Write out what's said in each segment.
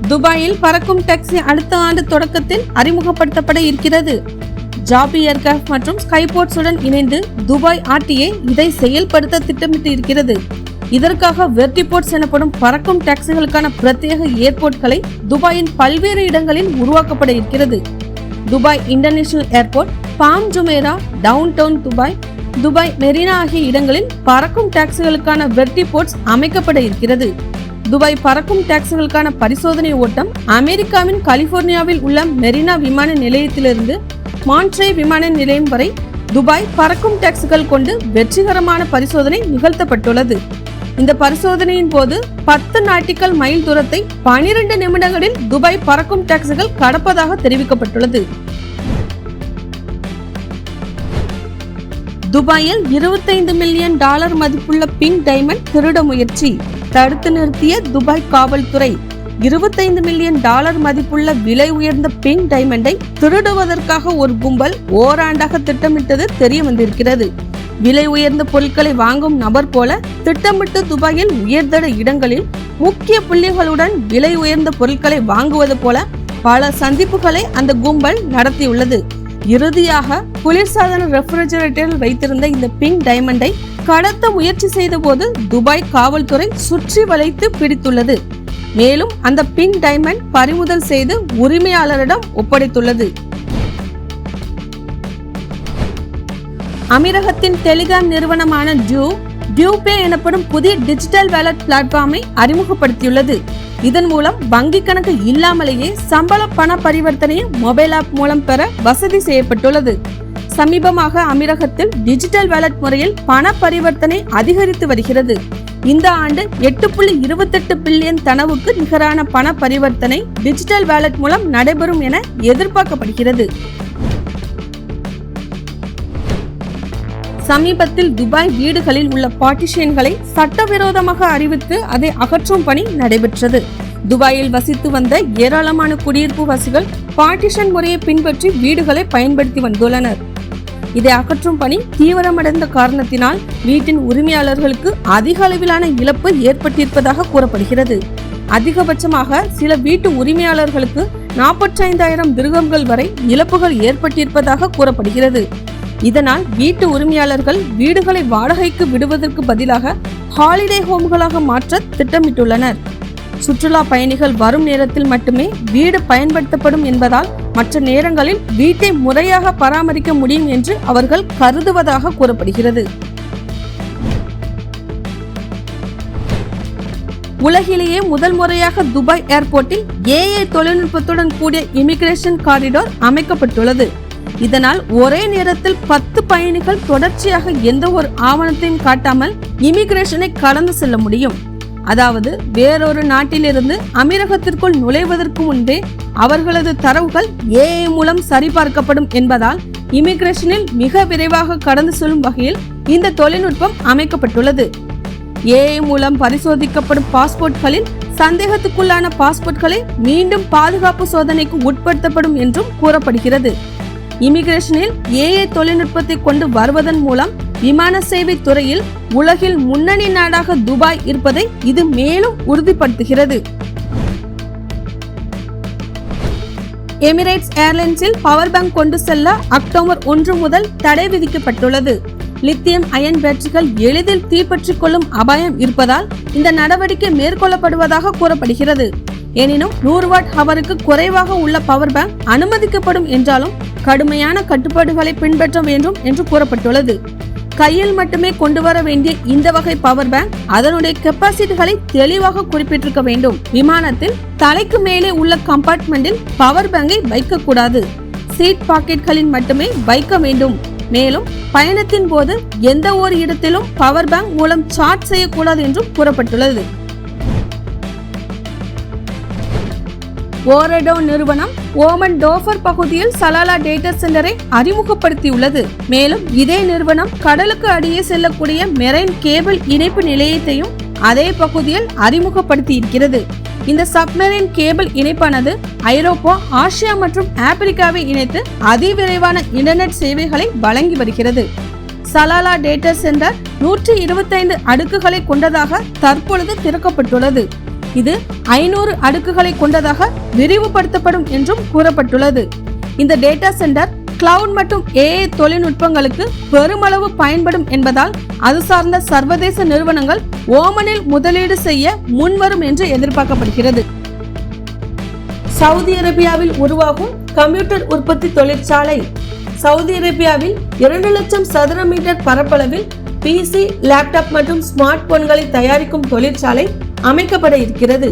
துபாயில் பறக்கும் டாக்ஸி அடுத்த ஆண்டு தொடக்கத்தில் அறிமுகப்படுத்தப்பட இருக்கிறது. ஜாபி ஏர்கிராஃப்ட் மற்றும் ஸ்கைபோர்ட்ஸுடன் இணைந்து துபாய் RTA இதை செயல்படுத்த திட்டமிட்டு இருக்கிறது. இதற்காக வெர்டிபோர்ட்ஸ் எனப்படும் பறக்கும் டாக்ஸிகளுக்கான பிரத்யேக ஏர்போர்ட்களை துபாயின் பல்வேறு இடங்களில் உருவாக்கப்பட இருக்கிறது. Dubai international airport, Palm Jumeirah, downtown Dubai, Dubai Marina ஆகிய இடங்களில் பறக்கும் டாக்ஸிகளுக்கான வெர்டிபோர்ட்ஸ் அமைக்கப்பட இருக்கிறது. துபாய் பறக்கும் டாக்ஸிகளுக்கான பரிசோதனை ஓட்டம் அமெரிக்காவின் கலிபோர்னியாவில் உள்ள மெரினா விமான நிலையத்திலிருந்து மான்ட்ரே விமான நிலையம் வரை துபாய் பறக்கும் டாக்ஸிகள் கொண்டு வெற்றிகரமான பரிசோதனை நிகழ்த்தப்பட்டுள்ளது. இந்த பரிசோதனையின் போது 10 நாட்டிக்கல் மைல் தூரத்தை 12 நிமிடங்களில் துபாய் பறக்கும் டாக்ஸிகள் கடப்பதாக தெரிவிக்கப்பட்டுள்ளது. துபாயில் $25 மில்லியன் மதிப்புள்ள பிங்க் டைமண்ட் திருட முயற்சி, தடுத்து நிறுத்திய துபாய் காவல்துறை. $25 மில்லியன் மதிப்புள்ள விலை உயர்ந்த பிங்க் டைமண்டை திருடுவதற்காக ஒரு கும்பல் ஓராண்டாக திட்டமிட்டது தெரிய வந்திருக்கிறது. விலை உயர்ந்த பொருட்களை வாங்கும் நபர் போல திட்டமிட்டு துபாயில் உயர்தட இடங்களில் முக்கிய புள்ளிகளுடன் விலை உயர்ந்த பொருட்களை வாங்குவது போல பல சந்திப்புகளை அந்த கும்பல் நடத்தியுள்ளது. இறுதியாக குளிர்சாதன ரெஃப்ரிஜரேட்டரில் வைத்திருந்த இந்த பிங்க் டைமண்டை கடத்த முயற்சி செய்த போது துபாய் காவல்துறை சுற்றி வளைத்து பிடித்துள்ளது. மேலும் அந்த பிங்க் டைமண்ட் பறிமுதல் செய்து உரிமையாளரிடம் ஒப்படைத்துள்ளது. அமீரகத்தின் டெலிகிராம் நிறுவனமான டியூபே எனப்படும் புதிய டிஜிட்டல் வேலட் பிளாட்ஃபார்மை அறிமுகப்படுத்தியுள்ளது. இதன் மூலம் வங்கி கணக்கு இல்லாமலேயே சம்பள பண பரிவர்த்தனையை மொபைல் ஆப் மூலம் பெற வசதி செய்யப்பட்டுள்ளது. சமீபமாக அமீரகத்தில் டிஜிட்டல் வேலட் முறையில் பண பரிவர்த்தனை அதிகரித்து வருகிறது. இந்த ஆண்டு 8.28 பில்லியன் தனவுக்கு நிகரான பண பரிவர்த்தனை டிஜிட்டல் வேலட் மூலம் நடைபெறும் என எதிர்பார்க்கப்படுகிறது. சமீபத்தில் துபாய் வீடுகளில் உள்ள பார்ட்டிஷன்களை சட்டவிரோதமாக அறிவித்து அதை அகற்றும் பணி நடைபெற்றது. துபாயில் வசித்து வந்த ஏராளமான குடியிருப்பு வாசிகள் பார்ட்டிஷன் முறையை பின்பற்றி வீடுகளை பயன்படுத்தி வந்துள்ளனர். இதை அகற்றும் பணி தீவிரமடைந்த காரணத்தினால் வீட்டின் உரிமையாளர்களுக்கு அதிக அளவிலான இழப்பு ஏற்பட்டிருப்பதாக கூறப்படுகிறது. அதிகபட்சமாக சில வீட்டு உரிமையாளர்களுக்கு 45,000 திர்ஹம்கள் வரை இழப்புகள் ஏற்பட்டிருப்பதாக கூறப்படுகிறது. இதனால் வீட்டு உரிமையாளர்கள் வீடுகளை வாடகைக்கு விடுவதற்கு பதிலாக ஹாலிடே ஹோம்களாக மாற்ற திட்டமிட்டுள்ளனர். சுற்றுலா பயணிகள் வரும் நேரத்தில் மட்டுமே வீடு பயன்படுத்தப்படும் என்பதால் மற்ற நேரங்களில் வீட்டை முறையாக பராமரிக்க முடியும் என்று அவர்கள் கருதுவதாக கூறப்படுகிறது. உலகிலேயே முதல் முறையாக துபாய் ஏர்போர்ட்டில் AI தொழில்நுட்பத்துடன் கூடிய இமிகிரேஷன் காரிடார் அமைக்கப்பட்டுள்ளது. இதனால் ஒரே நேரத்தில் 10 பயணிகள் தொடர்ச்சியாக எந்த ஒரு ஆவணத்தையும் காட்டாமல் இமிகிரேஷனை கடந்து செல்ல முடியும். அதாவது வேறொரு நாட்டிலிருந்து அமீரகத்திற்குள் நுழைவதற்கு முன்பே அவர்களது தரவுகள் AI மூலம் சரிபார்க்கப்படும் என்பதால் இமிகிரேஷனில் மிக விரைவாக கடந்து செல்லும் வகையில் இந்த தொழில்நுட்பம் அமைக்கப்பட்டுள்ளது. AI மூலம் பரிசோதிக்கப்படும் பாஸ்போர்ட்களில் சந்தேகத்துக்குள்ளான பாஸ்போர்ட்களை மீண்டும் பாதுகாப்பு சோதனைக்கு உட்படுத்தப்படும் என்றும் கூறப்படுகிறது. இமிகிரேஷனில் AI தொழில்நுட்பத்தை கொண்டு வருவதன் மூலம் விமான சேவை துறையில் உலகில் முன்னணி நாடாக துபாய் இருப்பதை இது மேலும் உறுதிப்படுத்துகிறது. எமிரேட்ஸ் ஏர்லைன்ஸில் பவர் பேங்க் கொண்டு செல்ல அக்டோபர் 1 முதல் தடை விதிக்கப்பட்டுள்ளது. லித்தியம் அயன் பேட்டரிகள் எளிதில் தீப்பற்றிக் கொள்ளும் அபாயம் இருப்பதால் இந்த நடவடிக்கை மேற்கொள்ளப்படுவதாக கூறப்படுகிறது. எனினும் 100 வாட் ஹவருக்கு குறைவாக உள்ள பவர் பேங்க் அனுமதிக்கப்படும் என்றாலும் கடுமையான கட்டுப்பாடுகளை பின்பற்ற வேண்டும் என்று கூறப்பட்டுள்ளது. கையில் மட்டுமே கொண்டு வர வேண்டிய இந்த வகை பவர் பேங்க் அதனுடைய கெப்பாசிட்டிகளை தெளிவாக குறிப்பிட்டிருக்க வேண்டும். விமானத்தில் தலைக்கு மேலே உள்ள கம்பார்ட்மெண்டில் பவர் பேங்கை வைக்கக்கூடாது. சீட் பாக்கெட்களில் மட்டுமே வைக்க வேண்டும். மேலும் பயணத்தின் போது எந்த ஒரு இடத்திலும் பவர் பேங்க் மூலம் சார்ஜ் செய்யக்கூடாது என்றும் கூறப்பட்டுள்ளது. ஓரடோ நிறுவனம் ஓமன் டோஃபர் பகுதியில் சலாலா டேட்டா சென்டரை அறிமுகப்படுத்தியுள்ளது. மேலும் இதே நிறுவனம் கடலுக்கு அடியே செல்லக்கூடிய மெரைன் கேபிள் இணைப்பு நிலையத்தையும் அதே பகுதியில் அறிமுகப்படுத்தி இருக்கிறது. இந்த சப்மரைன் கேபிள் இணைப்பானது ஐரோப்பா, ஆசியா மற்றும் ஆப்பிரிக்காவை இணைத்து அதிவிரைவான இன்டர்நெட் சேவைகளை வழங்கி வருகிறது. சலாலா டேட்டா சென்டர் 125 அடுக்குகளை கொண்டதாக தற்பொழுது திறக்கப்பட்டுள்ளது. இது 500 அடுக்குகளை கொண்டதாக விரிவுபடுத்தப்படும் என்றும் கூறப்பட்டுள்ளது. இந்த டேட்டா சென்டர் கிளவுட் மற்றும் AI தொழில்நுட்பங்களுக்கு பெருமளவு பயன்படும் என்பதால் அது சார்ந்த சர்வதேச நிறுவனங்கள் ஓமனில் முதலீடு செய்ய முன்வரும் என்று எதிர்பார்க்கப்படுகிறது. சவுதி அரேபியாவில் உருவாகும் கம்ப்யூட்டர் உற்பத்தி தொழிற்சாலை. சவுதி அரேபியாவில் 2 லட்சம் சதுர மீட்டர் பரப்பளவில் PC, லேப்டாப் மற்றும் ஸ்மார்ட் போன்களை தயாரிக்கும் தொழிற்சாலை அமைக்கப்பட இருக்கிறது.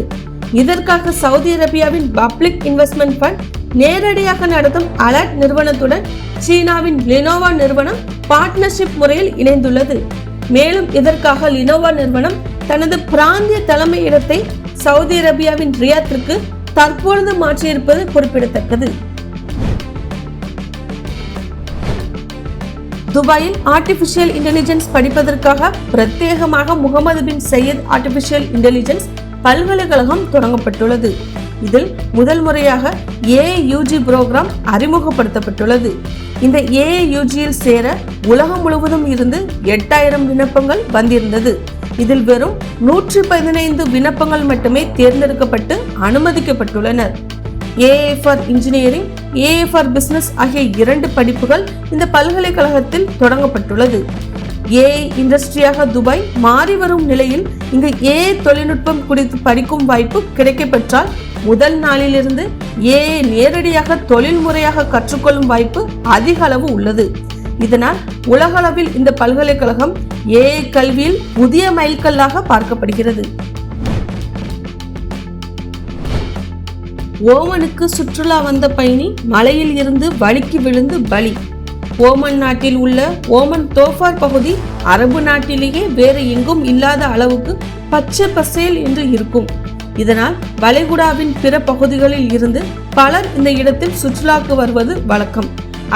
இதற்காக சவுதி அரேபியாவின் பப்ளிக் இன்வெஸ்ட்மெண்ட் ஃபண்ட் நேரடியாக நடத்தும் அலர்ட் நிறுவனத்துடன் சீனாவின் லினோவா நிறுவனம் பார்ட்னர்ஷிப் முறையில் இணைந்துள்ளது. மேலும் இதற்காக லினோவா நிறுவனம் தனது பிராந்திய தலைமையிடத்தை சவுதி அரேபியாவின் ரியாத்திற்கு தற்பொழுது மாற்றியிருப்பது குறிப்பிடத்தக்கது. துபாயில் ஆர்டிபிஷியல் இன்டெலிஜென்ஸ் படிப்பதற்காக பிரத்யேகமாக முகமது பின் சையத் ஆர்டிபிஷியல் இன்டெலிஜென்ஸ் பல்கலைக்கழகம் தொடங்கப்பட்டுள்ளது. இதில் முதல் முறையாக AUG புரோகிராம் அறிமுகப்படுத்தப்பட்டுள்ளது. இந்த AUGயில் சேர உலகம் முழுவதும் இருந்து 8000 விண்ணப்பங்கள் வந்திருந்தது. இதில் வெறும் 115 விண்ணப்பங்கள் மட்டுமே தேர்ந்தெடுக்கப்பட்டு அனுமதிக்கப்பட்டுள்ளனர். AI for engineering, AI for business ஆகிய 2 படிப்புகள் இந்த பல்கலைக்கழகத்தில் தொடங்கப்பட்டுள்ளது. AI இண்டஸ்ட்ரியாக துபாய் மாறி வரும் நிலையில் இங்கு AI தொழில்நுட்பம் குறித்து படிக்கும் வாய்ப்பு கிடைக்கப்பெற்றால் முதல் நாளிலிருந்து AI நேரடியாக தொழில் முறையாக கற்றுக்கொள்ளும் வாய்ப்பு அதிக அளவு உள்ளது. இதனால் உலகளவில் இந்த பல்கலைக்கழகம் AI கல்வியில் புதிய மைல்கல்லாக பார்க்கப்படுகிறது. ஓமனுக்கு சுற்றுலா வந்த பயணி மலையில் இருந்து வழுக்கி விழுந்து பலி. ஓமன் நாட்டில் உள்ள ஓமன் தோஃபார் பகுதி அரபு நாட்டிலேயே வேறு எங்கும் இல்லாத அளவுக்கு பச்சை பசேல் என்று இருக்கும். இதனால் வளைகுடாவின் பிற பகுதிகளில் இருந்து பலர் இந்த இடத்தில் சுற்றுலாவுக்கு வருவது வழக்கம்.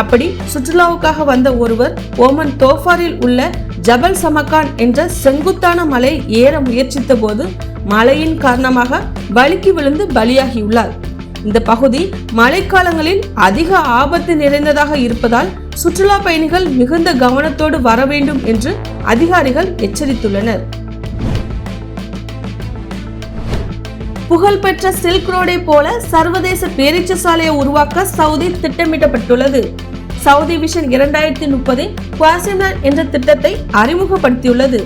அப்படி சுற்றுலாவுக்காக வந்த ஒருவர் ஓமன் தோஃபாரில் உள்ள ஜபல் சமகான் என்ற செங்குத்தான மலை ஏற முயற்சித்த போது மழையின் காரணமாக வழுக்கி விழுந்து பலியாகியுள்ளார். இந்த பகுதி மழைக்காலங்களில் அதிக ஆபத்து நிறைந்ததாக இருப்பதால் சுற்றுலா பயணிகள் மிகுந்த கவனத்தோடு வர வேண்டும் என்று அதிகாரிகள் எச்சரித்துள்ளனர். புகழ்பெற்ற சில்க் ரோடை போல சர்வதேச பேரீச்ச சாலையை உருவாக்க சவுதி திட்டமிடப்பட்டுள்ளது. சவுதி விஷன் 2030 குவாசிமான் என்ற திட்டத்தை அறிமுகப்படுத்தியுள்ளது.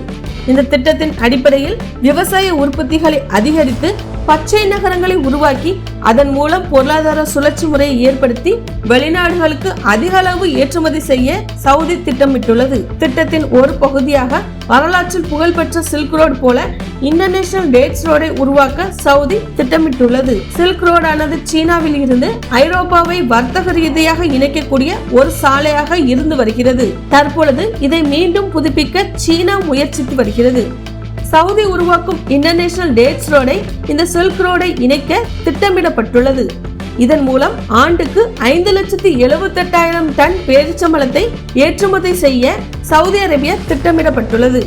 இந்த திட்டத்தின் அடிப்படையில் விவசாய உற்பத்திகளை அதிகரித்து பச்சை நகரங்களை உருவாக்கி அதன் மூலம் பொருளாதார சுழற்சி முறையை ஏற்படுத்தி வெளிநாடுகளுக்கு அதிக அளவு ஏற்றுமதி செய்ய சவுதி திட்டமிட்டுள்ளது. திட்டத்தின் ஒரு பகுதியாக வரலாற்றில் புகழ்பெற்ற சில்க் ரோடு போல இன்டர்நேஷனல் டேட்ஸ் ரோடை உருவாக்க சவுதி திட்டமிட்டுள்ளது. சில்க் ரோடானது சீனாவில் இருந்து ஐரோப்பாவை வர்த்தக ரீதியாக இணைக்கக்கூடிய ஒரு சாலையாக இருந்து வருகிறது. தற்பொழுது இதை மீண்டும் புதுப்பிக்க சீனா முயற்சித்து வருகிறது. சவுதி உருவாக்கும் இன்டர்நேஷனல் டேட்ஸ் ரோடை இந்த சில்க் ரோடை இணைக்க திட்டமிடப்பட்டுள்ளது. இதன் மூலம் ஆண்டுக்கு 5,78,000 டன் பேரிச்சம்பழத்தை ஏற்றுமதி செய்ய சவுதி அரேபியா திட்டமிடப்பட்டுள்ளது.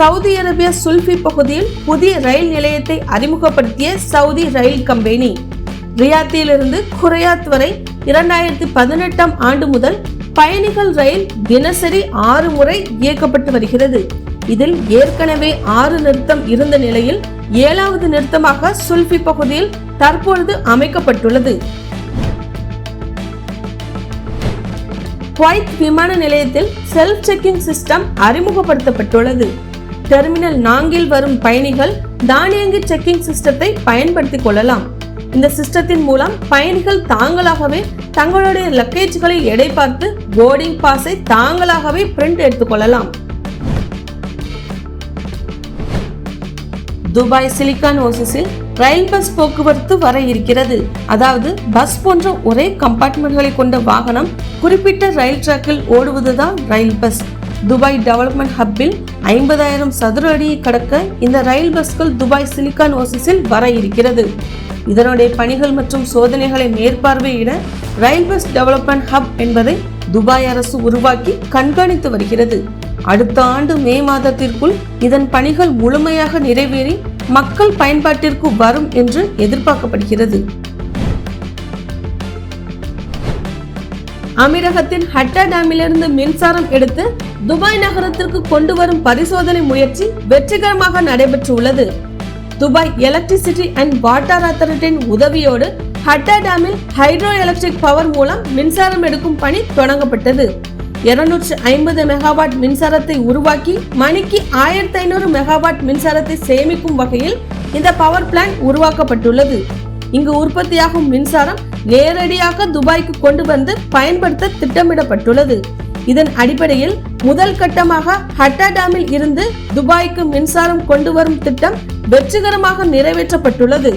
சவுதி அரேபியா சுல்ஃபி பகுதியில் புதிய ரயில் நிலையத்தை அறிமுகப்படுத்திய சவுதி ரயில் கம்பெனி. ரியாத்திலிருந்து குரையாத் வரை 2018ஆம் ஆண்டு முதல் பயணிகள் ரயில் தினசரி 6 முறை இயக்கப்பட்டு வருகிறது. இதில் ஏற்கனவே 6 நிறுத்தம் இருந்த நிலையில் 7வது நிறுத்தமாக சுல்ஃபி பகுதியில் தற்பொழுது அமைக்கப்பட்டுள்ளது. குவைத் விமான நிலையத்தில் செல்ஃப் செக்கிங் சிஸ்டம் அறிமுகப்படுத்தப்பட்டுள்ளது. டெர்மினல் 4இல் வரும் பயணிகள் தானியங்கி செக்கிங் சிஸ்டத்தை பயன்படுத்திக் கொள்ளலாம். இந்த சிஸ்டத்தின் மூலம் பயணிகள் தாங்களாகவே தங்களுடைய லக்கேஜ்களை எடை பார்த்து போர்டிங் பாஸை தாங்களாகவே பிரிண்ட் எடுத்துக்கொள்ளலாம். துபாய் சிலிகான் ஓசிஸில் ரயில் பஸ் போக்குவரத்து வர இருக்கிறது. அதாவது பஸ் போன்ற ஒரே கம்பார்ட்மெண்ட்களை கொண்ட வாகனம் குறிப்பிட்ட ரயில் டிராக்கில் ஓடுவதுதான் ரயில் பஸ். துபாய் டெவலப்மெண்ட் ஹப்பில் 50,000 சதுர அடியை கடக்க இந்த ரயில் பஸ்கள் துபாய் சிலிகான் ஓசிஸில் வர இருக்கிறது. இதனுடைய பணிகள் மற்றும் சோதனைகளை மேற்பார்வையிட ரயில் பஸ் டெவலப்மெண்ட் ஹப் என்பதை துபாய் அரசு உருவாக்கி கண்காணித்து வருகிறது. அடுத்த ஆண்டு மே மாதத்திற்குள் இதன் பணிகள் முழுமையாக நிறைவேறி மக்கள் பயன்பாட்டிற்கு வரும் என்று எதிர்பார்க்கப்படுகிறது. அமீரகத்தின் ஹட்டா டேமிலிருந்து மின்சாரம் எடுத்து துபாய் நகரத்திற்கு கொண்டு வரும் பரிசோதனை முயற்சி வெற்றிகரமாக நடைபெற்றுள்ளது. துபாய் எலக்ட்ரிசிட்டி அண்ட் வாட்டர் அத்தாரிட்டியின் உதவியோடு ஹட்டா டேமில் ஹைட்ரோ எலக்ட்ரிக் பவர் மூலம் மின்சாரம் எடுக்கும் பணி தொடங்கப்பட்டது. 250 மெகாவாட் மின்சாரத்தை உருவாக்கி மணிக்கு 1500 மெகாவாட் மின்சாரத்தை சேமிக்கும் வகையில் இந்த பவர் பிளான்ட் உருவாக்கப்பட்டுள்ளது. இங்கு உற்பத்தியாகும் மின்சாரம் நேரடியாக துபாய்க்கு கொண்டு வந்து பயன்படுத்த திட்டமிடப்பட்டுள்ளது. இதன் அடிப்படையில் முதல் கட்டமாக ஹட்டா டேமில் இருந்து துபாய்க்கு மின்சாரம் கொண்டு வரும் திட்டம் வெற்றிகரமாக நிறைவேற்றப்பட்டுள்ளது.